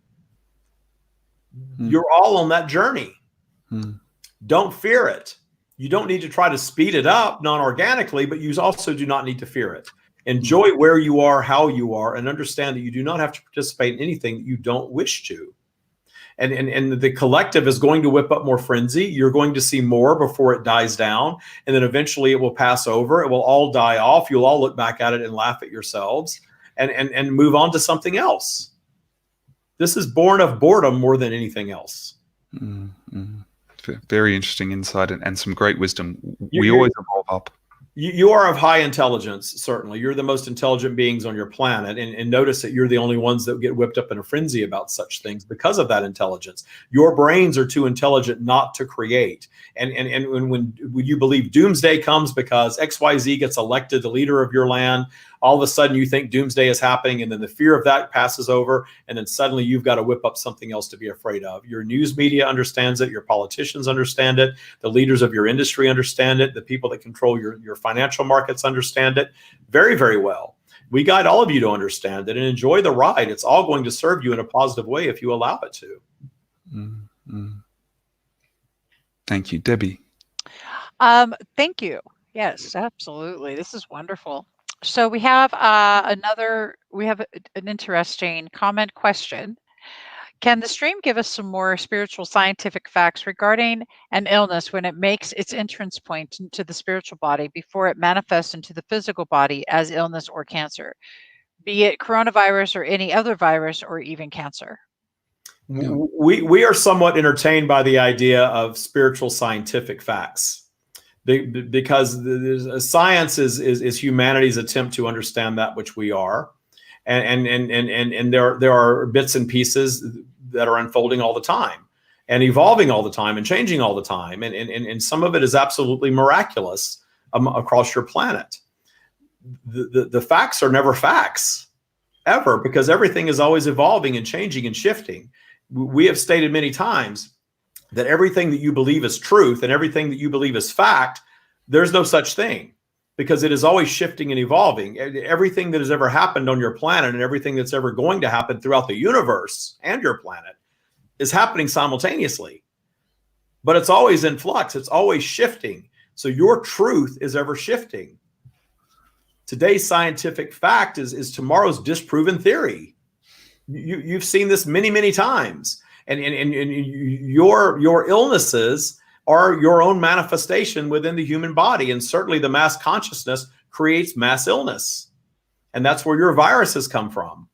You're all on that journey. Don't fear it. You don't need to try to speed it up non-organically, but you also do not need to fear it. Enjoy where you are, how you are, and understand that you do not have to participate in anything that you don't wish to. And the collective is going to whip up more frenzy. You're going to see more before it dies down. And then eventually it will pass over. It will all die off. You'll all look back at it and laugh at yourselves and move on to something else. This is born of boredom more than anything else. Very interesting insight and some great wisdom. We always evolve up. You are of high intelligence, certainly. You're the most intelligent beings on your planet. And notice that you're the only ones that get whipped up in a frenzy about such things because of that intelligence. Your brains are too intelligent not to create. And when you believe doomsday comes because XYZ gets elected the leader of your land, all of a sudden you think doomsday is happening, and then the fear of that passes over, and then suddenly you've got to whip up something else to be afraid of. Your news media understands it. Your politicians understand it. The leaders of your industry understand it. The people that control your financial markets understand it very, very well. We guide all of you to understand it and enjoy the ride. It's all going to serve you in a positive way if you allow it to. Thank you, Debbie. Thank you. Yes, absolutely. This is wonderful. So we have an interesting comment question. Can the stream give us some more spiritual scientific facts regarding an illness when it makes its entrance point into the spiritual body before it manifests into the physical body as illness or cancer, be it coronavirus or any other virus or even cancer? We are somewhat entertained by the idea of spiritual scientific facts. Because science is humanity's attempt to understand that which we are, and there are bits and pieces that are unfolding all the time, and evolving all the time, and changing all the time, and some of it is absolutely miraculous across your planet. The facts are never facts, ever, because everything is always evolving and changing and shifting. We have stated many times that everything that you believe is truth and everything that you believe is fact, there's no such thing, because it is always shifting and evolving. Everything that has ever happened on your planet and everything that's ever going to happen throughout the universe and your planet is happening simultaneously. But it's always in flux. It's always shifting. So your truth is ever shifting. Today's scientific fact is tomorrow's disproven theory. You've seen this many, many times. And your illnesses are your own manifestation within the human body. And certainly the mass consciousness creates mass illness. And that's where your viruses come from.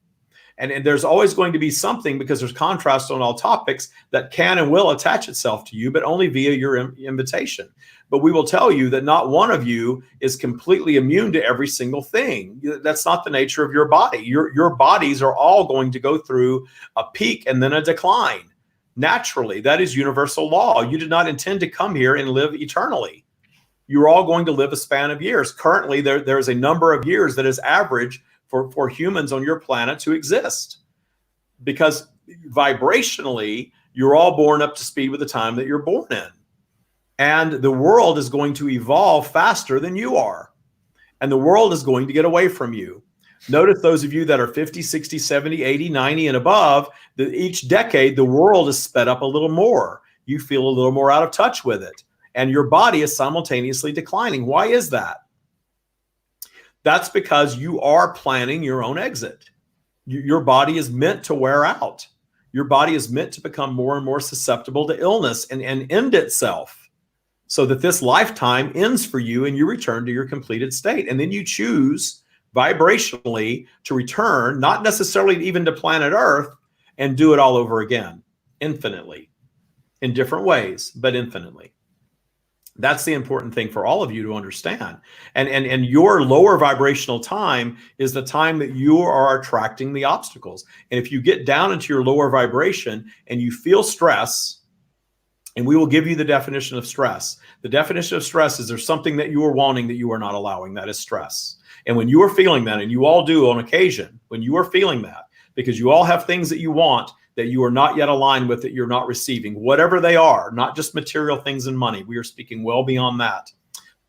And there's always going to be something, because there's contrast on all topics, that can and will attach itself to you, but only via your invitation. But we will tell you that not one of you is completely immune to every single thing. That's not the nature of your body. Your bodies are all going to go through a peak and then a decline. Naturally, that is universal law. You did not intend to come here and live eternally. You're all going to live a span of years. Currently, there's a number of years that is average for humans on your planet to exist, because vibrationally, you're all born up to speed with the time that you're born in. And the world is going to evolve faster than you are. And the world is going to get away from you. Notice those of you that are 50, 60, 70, 80, 90 and above, that each decade, the world is sped up a little more. You feel a little more out of touch with it. And your body is simultaneously declining. Why is that? That's because you are planning your own exit. Your body is meant to wear out. Your body is meant to become more and more susceptible to illness and end itself, so that this lifetime ends for you and you return to your completed state. And then you choose vibrationally to return, not necessarily even to planet Earth, and do it all over again, infinitely, in different ways, but infinitely. That's the important thing for all of you to understand. And your lower vibrational time is the time that you are attracting the obstacles. And if you get down into your lower vibration and you feel stress, and we will give you the definition of stress. The definition of stress is there's something that you are wanting that you are not allowing. That is stress. And when you are feeling that, and you all do on occasion, when you are feeling that, because you all have things that you want that you are not yet aligned with, that you're not receiving, whatever they are, not just material things and money. We are speaking well beyond that.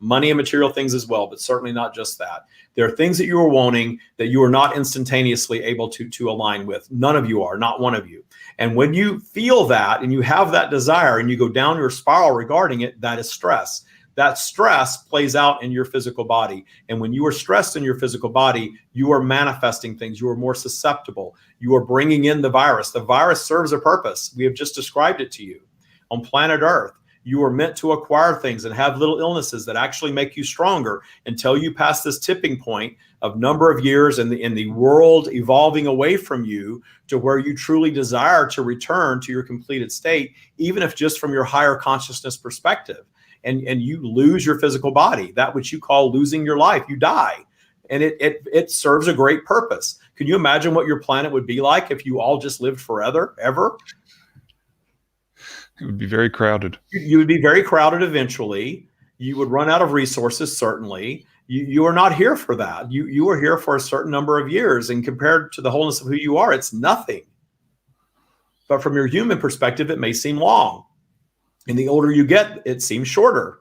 Money and material things as well, but certainly not just that. There are things that you are wanting that you are not instantaneously able to align with. None of you are, not one of you. And when you feel that and you have that desire and you go down your spiral regarding it, that is stress. That stress plays out in your physical body. And when you are stressed in your physical body, you are manifesting things. You are more susceptible. You are bringing in the virus. The virus serves a purpose. We have just described it to you. On planet Earth, you are meant to acquire things and have little illnesses that actually make you stronger until you pass this tipping point of number of years in the world evolving away from you to where you truly desire to return to your completed state, even if just from your higher consciousness perspective. And you lose your physical body, that which you call losing your life. You die. And it serves a great purpose. Can you imagine what your planet would be like if you all just lived forever, ever? It would be very crowded. You would be very crowded eventually. You would run out of resources, certainly. You are not here for that. You are here for a certain number of years. And compared to the wholeness of who you are, it's nothing. But from your human perspective, it may seem long. And the older you get, it seems shorter.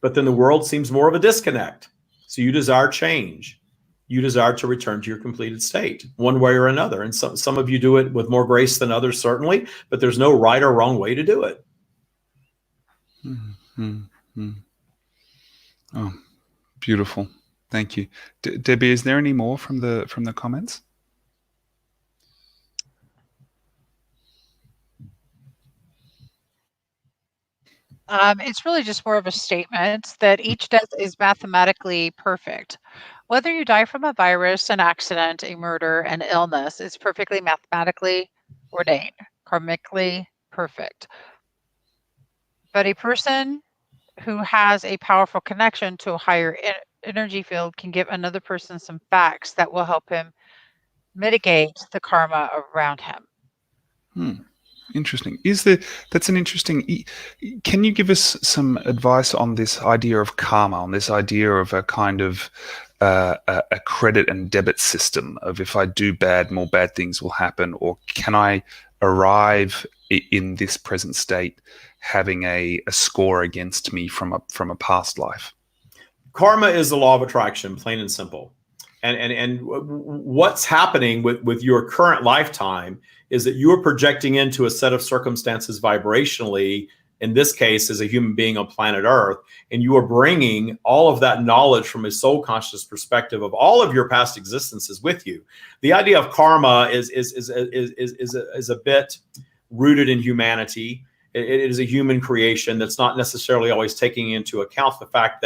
But then the world seems more of a disconnect. So you desire change. You desire to return to your completed state, one way or another. And some of you do it with more grace than others, certainly. But there's no right or wrong way to do it. Mm-hmm. Oh, beautiful. Thank you. Debbie, is there any more from the comments? It's really just more of a statement that each death is mathematically perfect. Whether you die from a virus, an accident, a murder, an illness, is perfectly mathematically ordained, karmically perfect. But a person who has a powerful connection to a higher energy field can give another person some facts that will help him mitigate the karma around him. Interesting. That's an interesting. Can you give us some advice on this idea of karma, on this idea of a kind of a credit and debit system of if I do bad, more bad things will happen, or can I arrive in this present state having a score against me from a past life? Karma is the law of attraction, plain and simple. And what's happening with your current lifetime is that you are projecting into a set of circumstances vibrationally, in this case, as a human being on planet Earth, and you are bringing all of that knowledge from a soul conscious perspective of all of your past existences with you. The idea of karma is a bit rooted in humanity. It is a human creation that's not necessarily always taking into account the fact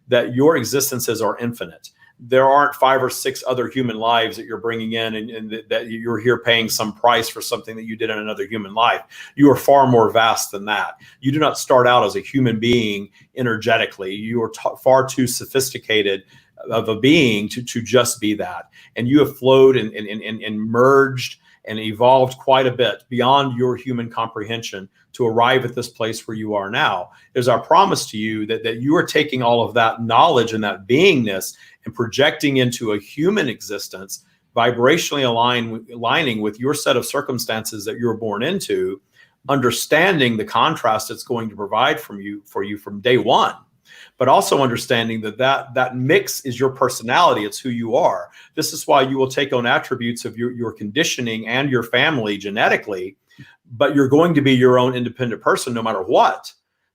that your existences are infinite. There aren't 5 or 6 other human lives that you're bringing in and that you're here paying some price for something that you did in another human life. You are far more vast than that. You do not start out as a human being energetically. You are far too sophisticated of a being to just be that. And you have flowed and merged and evolved quite a bit beyond your human comprehension to arrive at this place where you are now. There's our promise to you that you are taking all of that knowledge and that beingness and projecting into a human existence, vibrationally aligning with your set of circumstances that you're born into, understanding the contrast it's going to provide for you from day one, but also understanding that mix is your personality. It's who you are. This is why you will take on attributes of your conditioning and your family genetically, but you're going to be your own independent person no matter what.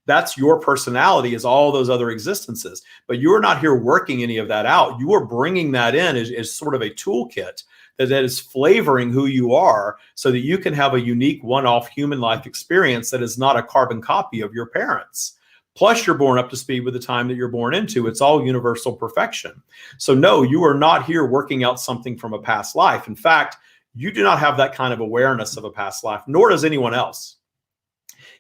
That's your personality, is all those other existences. But you're not here working any of that out. You are bringing that in as sort of a toolkit that is flavoring who you are so that you can have a unique one-off human life experience that is not a carbon copy of your parents'. Plus, you're born up to speed with the time that you're born into. It's all universal perfection. So no, you are not here working out something from a past life. In fact, you do not have that kind of awareness of a past life, nor does anyone else.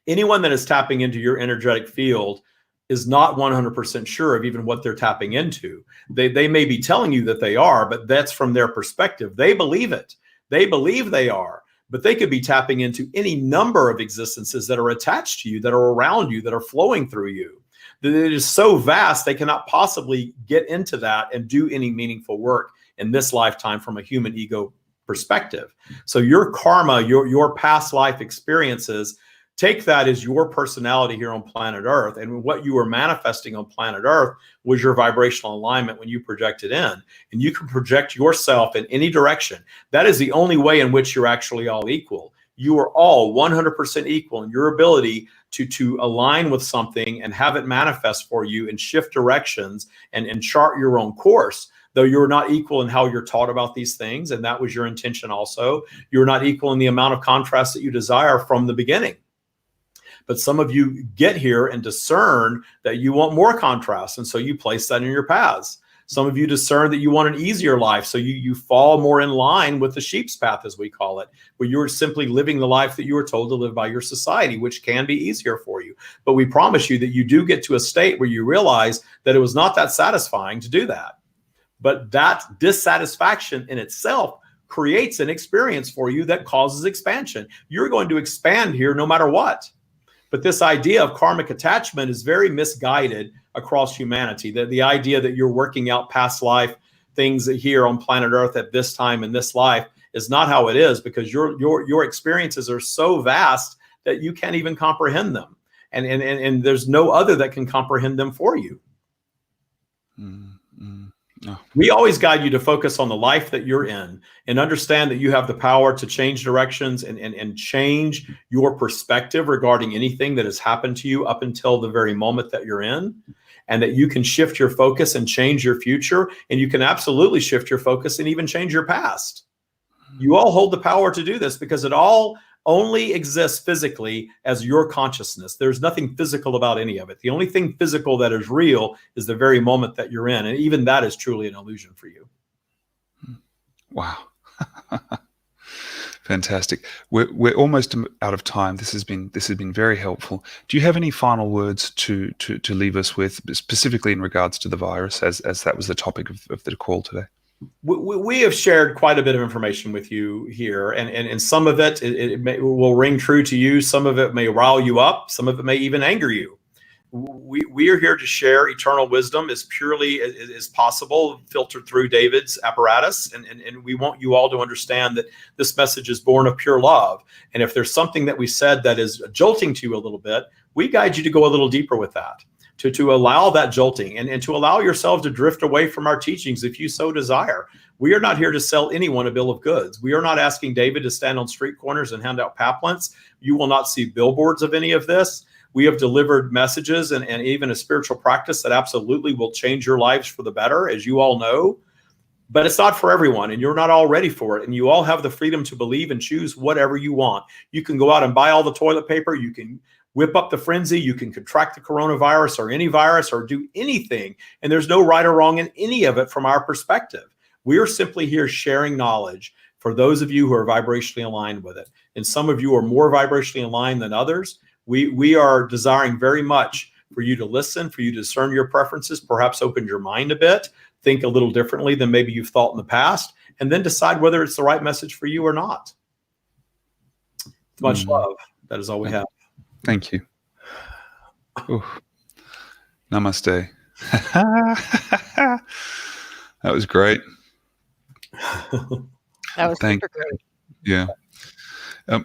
Anyone that is tapping into your energetic field is not 100% sure of even what they're tapping into. They may be telling you that they are, but that's from their perspective. They believe it. They believe they are. But they could be tapping into any number of existences that are attached to you, that are around you, that are flowing through you. That it is so vast, they cannot possibly get into that and do any meaningful work in this lifetime from a human ego perspective. So your karma, your past life experiences, take that as your personality here on planet Earth. And what you were manifesting on planet Earth was your vibrational alignment when you projected in. And you can project yourself in any direction. That is the only way in which you're actually all equal. You are all 100% equal in your ability to align with something and have it manifest for you and shift directions and chart your own course. Though you're not equal in how you're taught about these things, and that was your intention also. You're not equal in the amount of contrast that you desire from the beginning. But some of you get here and discern that you want more contrast, and so you place that in your paths. Some of you discern that you want an easier life, so you fall more in line with the sheep's path, as we call it, where you're simply living the life that you were told to live by your society, which can be easier for you. But we promise you that you do get to a state where you realize that it was not that satisfying to do that. But that dissatisfaction in itself creates an experience for you that causes expansion. You're going to expand here no matter what. But this idea of karmic attachment is very misguided across humanity. The idea that you're working out past life things here on planet Earth at this time in this life is not how it is, because your experiences are so vast that you can't even comprehend them. And there's no other that can comprehend them for you. Oh. We always guide you to focus on the life that you're in and understand that you have the power to change directions and change your perspective regarding anything that has happened to you up until the very moment that you're in, and that you can shift your focus and change your future, and you can absolutely shift your focus and even change your past. You all hold the power to do this because it all only exists physically as your consciousness. There's nothing physical about any of it. The only thing physical that is real is the very moment that you're in. And even that is truly an illusion for you. Wow. Fantastic. We're almost out of time. This has been very helpful. Do you have any final words to leave us with, specifically in regards to the virus, as that was the topic of the call today? We have shared quite a bit of information with you here, and some of it will ring true to you. Some of it may rile you up. Some of it may even anger you. we are here to share eternal wisdom as purely as possible, filtered through David's apparatus. And we want you all to understand that this message is born of pure love. And if there's something that we said that is jolting to you a little bit, we guide you to go a little deeper with that, to allow that jolting and to allow yourself to drift away from our teachings if you so desire. We are not here to sell anyone a bill of goods. We are not asking David to stand on street corners and hand out pamphlets. You will not see billboards of any of this. We have delivered messages and even a spiritual practice that absolutely will change your lives for the better, as you all know. But it's not for everyone, and you're not all ready for it. And you all have the freedom to believe and choose whatever you want. You can go out and buy all the toilet paper. You can whip up the frenzy. You can contract the coronavirus or any virus or do anything. And there's no right or wrong in any of it from our perspective. We are simply here sharing knowledge for those of you who are vibrationally aligned with it. And some of you are more vibrationally aligned than others. We are desiring very much for you to listen, for you to discern your preferences, perhaps open your mind a bit, think a little differently than maybe you've thought in the past, and then decide whether it's the right message for you or not. Much love. That is all we have. Thank you. Ooh. Namaste. That was great. That was super great. Yeah.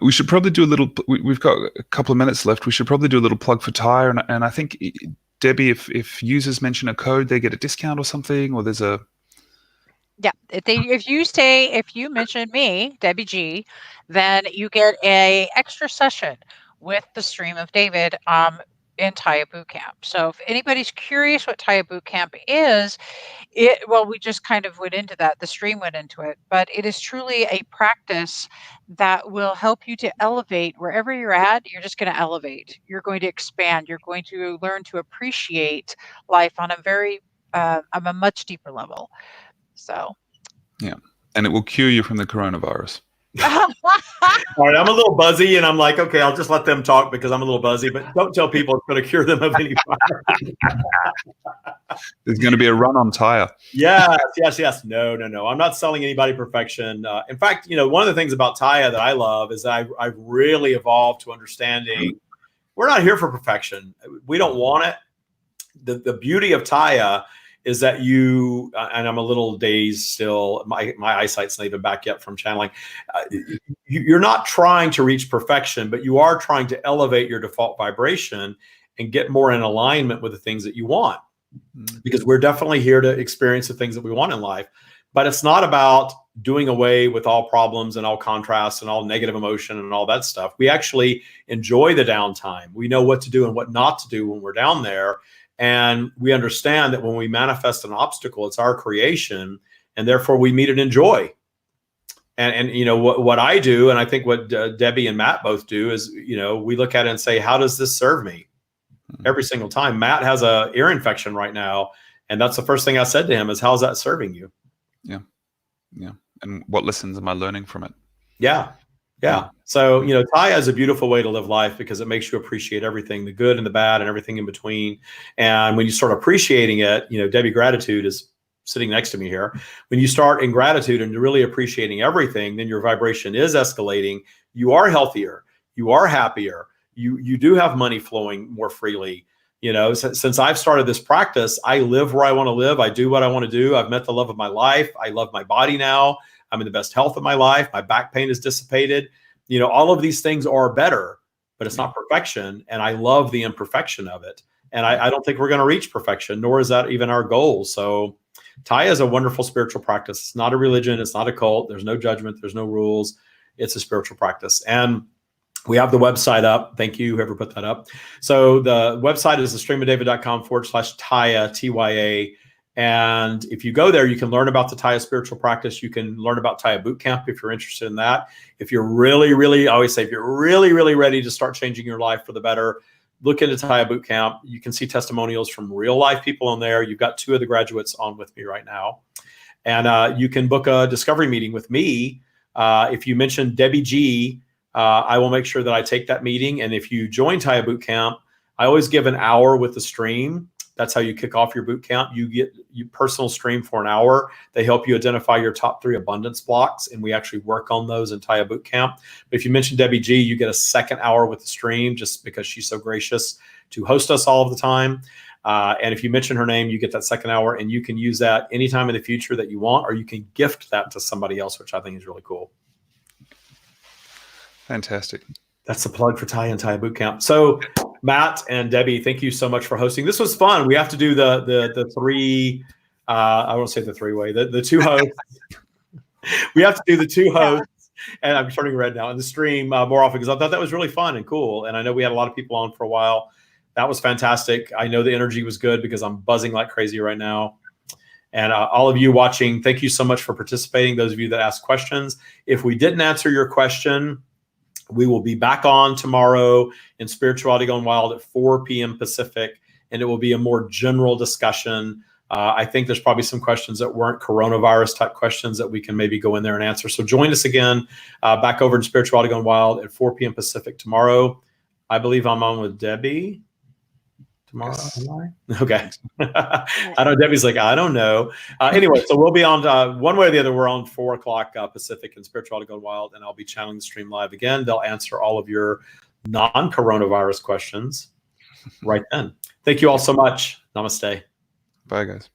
We should probably do a little. We've got a couple of minutes left. We should probably do a little plug for Taya, and I think Debbie, if users mention a code, they get a discount or something, or there's a. Yeah, if you mention me, Debbie G, then you get a extra session with the Stream of David in Taya Bootcamp. So if anybody's curious what Taya Bootcamp is, we just kind of went into that. The stream went into it, but it is truly a practice that will help you to elevate wherever you're at. You're just going to elevate. You're going to expand. You're going to learn to appreciate life on a much deeper level. So, yeah, and it will cure you from the coronavirus. All right, I'm a little buzzy, and I'm like, okay, I'll just let them talk because I'm a little buzzy, but don't tell people it's going to cure them of any virus. There's going to be a run on Taya. Yes. No. I'm not selling anybody perfection. In fact, one of the things about Taya that I love is that I've really evolved to understanding we're not here for perfection. We don't want it. The beauty of Taya is that you, and I'm a little dazed still, my eyesight's not even back yet from channeling. You're not trying to reach perfection, but you are trying to elevate your default vibration and get more in alignment with the things that you want. Because we're definitely here to experience the things that we want in life. But it's not about doing away with all problems and all contrasts and all negative emotion and all that stuff. We actually enjoy the downtime. We know what to do and what not to do when we're down there. And we understand that when we manifest an obstacle, it's our creation, and therefore we meet it in joy. And what I do, and I think what Debbie and Matt both do is, we look at it and say, how does this serve me? Every single time. Matt has an ear infection right now, and that's the first thing I said to him is, how's that serving you? Yeah. And what lessons am I learning from it? Yeah. So, Taya is a beautiful way to live life because it makes you appreciate everything, the good and the bad and everything in between. And when you start appreciating it, Debbie Gratitude is sitting next to me here. When you start in gratitude and really appreciating everything, then your vibration is escalating. You are healthier. You are happier. You do have money flowing more freely. Since I've started this practice, I live where I want to live. I do what I want to do. I've met the love of my life. I love my body now. I'm in the best health of my life. My back pain is dissipated. All of these things are better, but it's not perfection. And I love the imperfection of it. And I don't think we're going to reach perfection, nor is that even our goal. So Taya is a wonderful spiritual practice. It's not a religion. It's not a cult. There's no judgment. There's no rules. It's a spiritual practice. And we have the website up. Thank you, whoever put that up. So the website is thestreamofdavid.com/Taya, Tya. And if you go there, you can learn about the Taya spiritual practice. You can learn about Taya Bootcamp if you're interested in that. If you're really, I always say, if you're really ready to start changing your life for the better, look into Taya Bootcamp. You can see testimonials from real life people on there. You've got 2 of the graduates on with me right now. And you can book a discovery meeting with me. If you mention Debbie G, I will make sure that I take that meeting. And if you join Taya Bootcamp, I always give an hour with the stream That's how you kick off your boot camp. You get your personal stream for an hour. They help you identify your top 3 abundance blocks, and we actually work on those in Taya Boot Camp. But if you mention Debbie G, you get a second hour with the stream just because she's so gracious to host us all of the time. And if you mention her name, you get that second hour, and you can use that anytime in the future that you want, or you can gift that to somebody else, which I think is really cool. Fantastic. That's the plug for Taya and Taya Boot Camp. So Matt and Debbie, thank you so much for hosting. This was fun. We have to do the 3, I won't say the 3-way, the 2 hosts. We have to do the 2 hosts, and I'm turning red now, in the stream more often, because I thought that was really fun and cool. And I know we had a lot of people on for a while. That was fantastic. I know the energy was good because I'm buzzing like crazy right now. And all of you watching, thank you so much for participating. Those of you that asked questions. If we didn't answer your question, we will be back on tomorrow in Spirituality Gone Wild at 4 p.m. Pacific, and it will be a more general discussion. I think there's probably some questions that weren't coronavirus type questions that we can maybe go in there and answer. So join us again back over in Spirituality Gone Wild at 4 p.m. Pacific tomorrow. I believe I'm on with Debbie tomorrow. Yes. Okay. I know Debbie's like, I don't know. Anyway, so we'll be on one way or the other. We're on 4 o'clock Pacific in Spirituality Gone Wild, and I'll be channeling the stream live again. They'll answer all of your non-coronavirus questions right then. Thank you all so much. Namaste. Bye, guys.